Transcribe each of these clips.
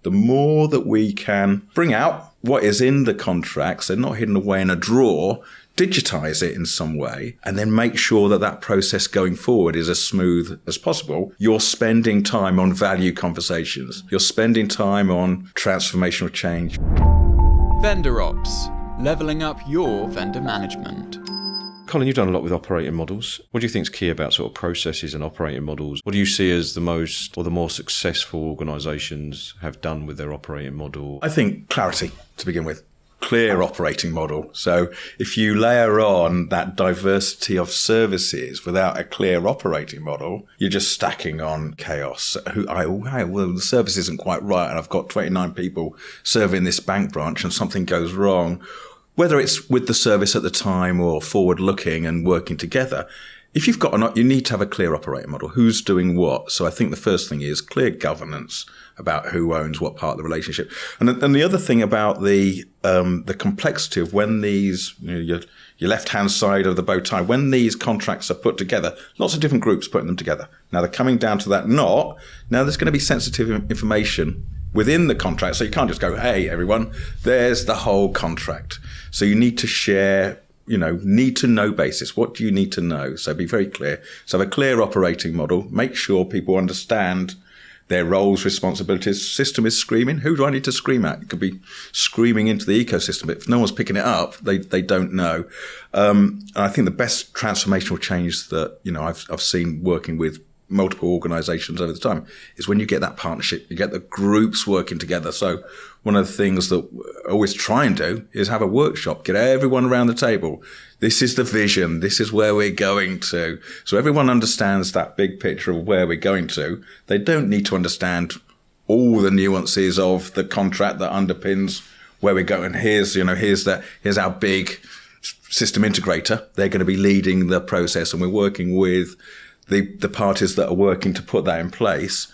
the more that we can bring out what is in the contracts, they're not hidden away in a drawer, digitize it in some way, and then make sure that that process going forward is as smooth as possible. You're spending time on value conversations. You're spending time on transformational change. Vendor Ops, leveling up your vendor management. Colin, you've done a lot with operating models. What do you think is key about sort of processes and operating models? What do you see as the most or the more successful organisations have done with their operating model? I think clarity to begin with. Clear operating model. So if you layer on that diversity of services without a clear operating model, you're just stacking on chaos. Well, the service isn't quite right, and I've got 29 people serving this bank branch and something goes wrong. Whether it's with the service at the time or forward looking and working together, if you've got you need to have a clear operating model. Who's doing what? So I think the first thing is clear governance about who owns what part of the relationship. And the other thing about the complexity of when these, your left-hand side of the bow tie, when these contracts are put together, lots of different groups putting them together. Now they're coming down to that knot. Now there's going to be sensitive information within the contract. So you can't just go, hey, everyone, there's the whole contract. So you need to share, need to know basis. What do you need to know? So be very clear. So have a clear operating model. Make sure people understand their roles, responsibilities. System is screaming. Who do I need to scream at? It could be screaming into the ecosystem. If no one's picking it up, they don't know. And I think the best transformational change that, I've seen working with multiple organizations over the time is when you get that partnership, you get the groups working together. So one of the things that I always try and do is have a workshop, get everyone around the table. This is the vision. This is where we're going to. So everyone understands that big picture of where we're going to. They don't need to understand all the nuances of the contract that underpins where we're going. Here's our big system integrator. They're going to be leading the process, and we're working with the parties that are working to put that in place.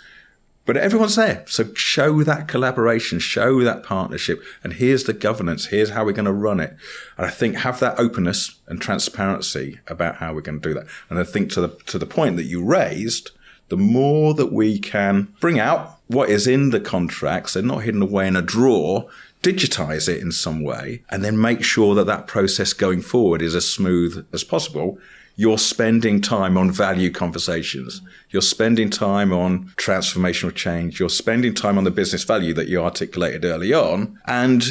But everyone's there. So show that collaboration, show that partnership, and here's the governance, here's how we're going to run it. And I think have that openness and transparency about how we're going to do that. And I think to the point that you raised, the more that we can bring out what is in the contracts, they're not hidden away in a drawer, digitize it in some way, and then make sure that that process going forward is as smooth as possible. You're spending time on value conversations. You're spending time on transformational change. You're spending time on the business value that you articulated early on. And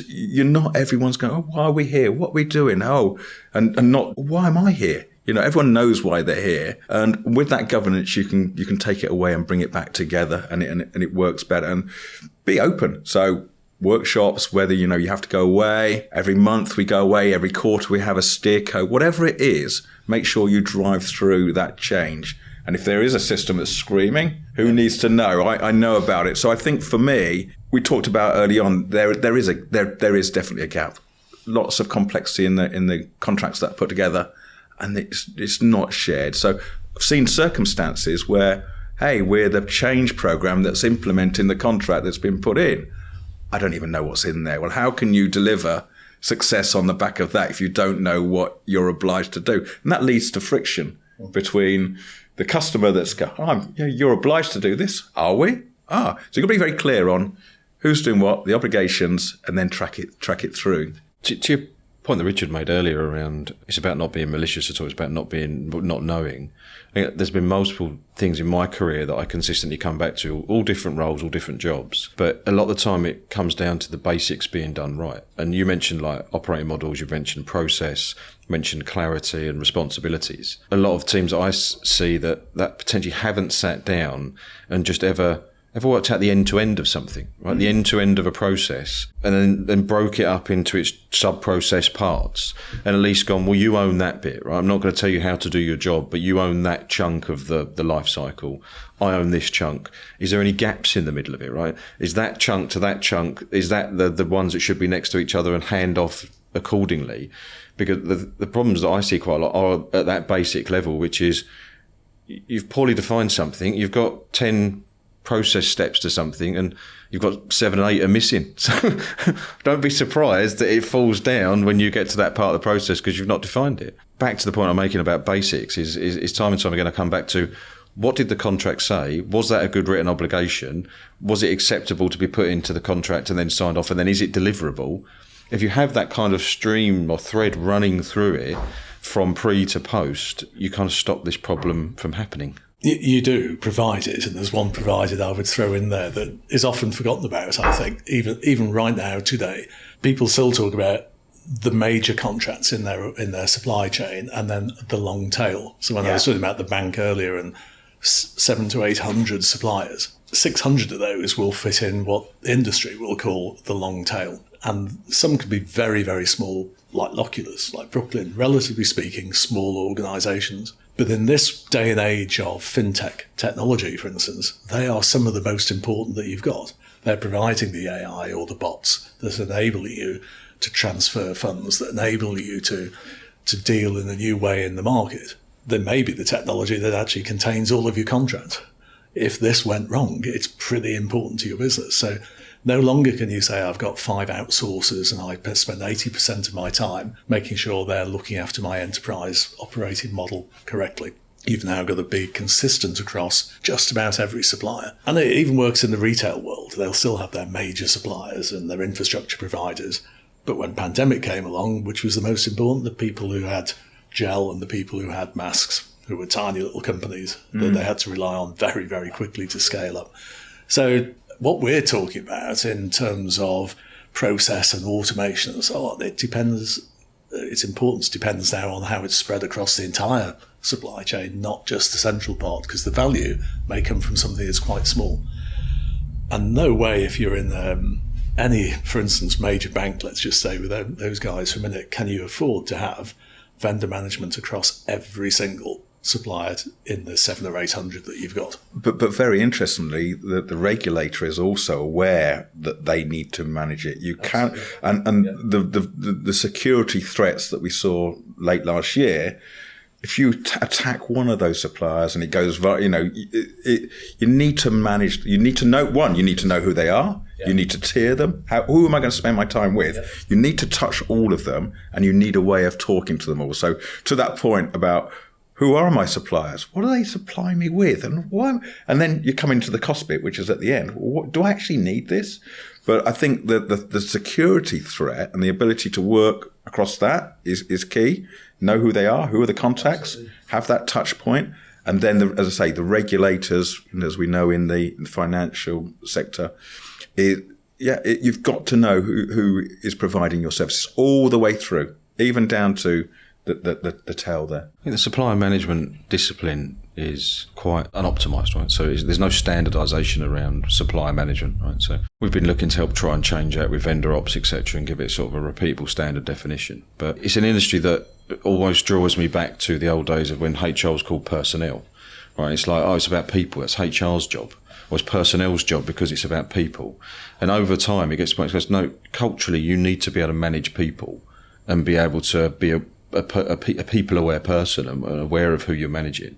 everyone's going, oh, why are we here? What are we doing? Oh, and not, why am I here? Everyone knows why they're here. And with that governance, you can take it away and bring it back together, and it works better. And be open. So workshops, whether, you have to go away, every month we go away, every quarter we have a steer code, whatever it is, make sure you drive through that change. And if there is a system that's screaming, who needs to know? I know about it. So I think for me, we talked about early on, there is definitely a gap. Lots of complexity in the contracts that are put together, and it's not shared. So I've seen circumstances where, hey, we're the change program that's implementing the contract that's been put in. I don't even know what's in there. Well, how can you deliver success on the back of that if you don't know what you're obliged to do? And that leads to friction between the customer that's going, you're obliged to do this, are we? So you've got to be very clear on who's doing what, the obligations, and then track it through. To your point that Richard made earlier around, it's about not being malicious at all, it's about not knowing. There's been multiple things in my career that I consistently come back to, all different roles, all different jobs. But a lot of the time it comes down to the basics being done right. And you mentioned like operating models, you mentioned process, mentioned clarity and responsibilities. A lot of teams I see that potentially haven't sat down and just ever worked out the end-to-end of something, right? The end-to-end of a process, and then broke it up into its sub-process parts, and at least gone, well, you own that bit, right? I'm not going to tell you how to do your job, but you own that chunk of the life cycle. I own this chunk. Is there any gaps in the middle of it, right? Is that chunk to that chunk, is that the ones that should be next to each other and hand off accordingly? Because the problems that I see quite a lot are at that basic level, which is you've poorly defined something, you've got 10 process steps to something, and you've got 7 and 8 are missing. So don't be surprised that it falls down when you get to that part of the process because you've not defined it. Back to the point I'm making about basics is time and time again I come back to, What did the contract say? Was that a good written obligation? Was it acceptable to be put into the contract and then signed off? And then is it deliverable? If you have that kind of stream or thread running through it from pre to post, you kind of stop this problem from happening. You do, provided, and there's one provided I would throw in there that is often forgotten about, I think, even right now today. People still talk about the major contracts in their supply chain and then the long tail. So when I was talking about the bank earlier and 700 to 800 suppliers, 600 of those will fit in what the industry will call the long tail. And some could be very, very small, like Lokulus, like Brooklyn, relatively speaking, small organisations. But in this day and age of fintech technology, for instance, they are some of the most important that you've got. They're providing the AI or the bots that enable you to transfer funds, that enable you to deal in a new way in the market. There may be the technology that actually contains all of your contracts. If this went wrong, it's pretty important to your business. So no longer can you say, I've got 5 outsourcers and I spend 80% of my time making sure they're looking after my enterprise operating model correctly. You've now got to be consistent across just about every supplier. And it even works in the retail world. They'll still have their major suppliers and their infrastructure providers. But when pandemic came along, which was the most important, the people who had gel and the people who had masks, who were tiny little companies that they had to rely on very, very quickly to scale up. So what we're talking about in terms of process and automation and so on, it depends, its importance depends now on how it's spread across the entire supply chain, not just the central part, because the value may come from something that's quite small. And no way, if you're in any, for instance, major bank, let's just say with those guys for a minute, can you afford to have vendor management across every single supplier in the 700 or 800 that you've got? But very interestingly, the regulator is also aware that they need to manage it. You can't, and the security threats that we saw late last year, if you attack one of those suppliers and it goes, you need to manage. You need to know you need to know who they are. Yeah. You need to tier them. Who am I going to spend my time with? Yeah. You need to touch all of them, and you need a way of talking to them all. So to that point about who are my suppliers? What do they supply me with? And why? And then you come into the cost bit, which is at the end. Do I actually need this? But I think that the security threat and the ability to work across that is key. Know who they are, who are the contacts, have that touch point. And then, as I say, the regulators, as we know in the financial sector, you've got to know who is providing your services all the way through, even down to the tail there. I think the supplier management discipline is quite unoptimised, right? So there's no standardisation around supplier management, right? So we've been looking to help try and change that with vendor ops, etc., and give it sort of a repeatable standard definition. But it's an industry that almost draws me back to the old days of when HR was called personnel, right? It's like, it's about people. It's HR's job. Or it's personnel's job because it's about people. And over time, it gets to the point, no, culturally, you need to be able to manage people and be able to be a people-aware person and aware of who you're managing.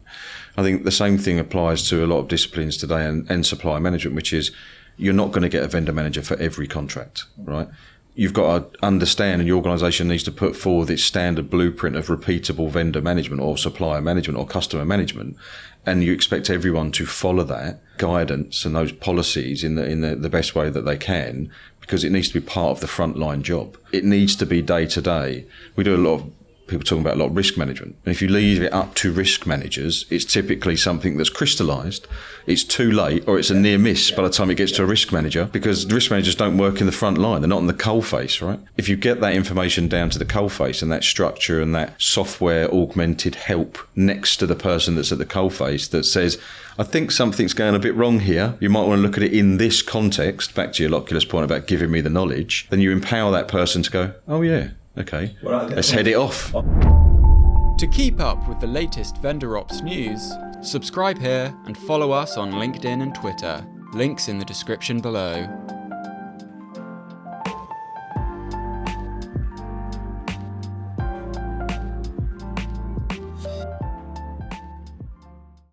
I think the same thing applies to a lot of disciplines today and supplier management, which is you're not going to get a vendor manager for every contract, right? You've got to understand, and your organisation needs to put forward its standard blueprint of repeatable vendor management or supplier management or customer management, and you expect everyone to follow that guidance and those policies in the best way that they can, because it needs to be part of the frontline job. It needs to be day to day. We do a lot of people talking about a lot of risk management. And if you leave it up to risk managers, it's typically something that's crystallised. It's too late, or it's a near miss by the time it gets to a risk manager, because the risk managers don't work in the front line. They're not in the coalface, right? If you get that information down to the coalface and that structure and that software augmented help next to the person that's at the coalface that says, I think something's going a bit wrong here, you might want to look at it in this context, back to your Lokulus point about giving me the knowledge, then you empower that person to go, oh yeah, okay, let's head it off. To keep up with the latest vendor ops news, subscribe here and follow us on LinkedIn and Twitter. Links in the description below.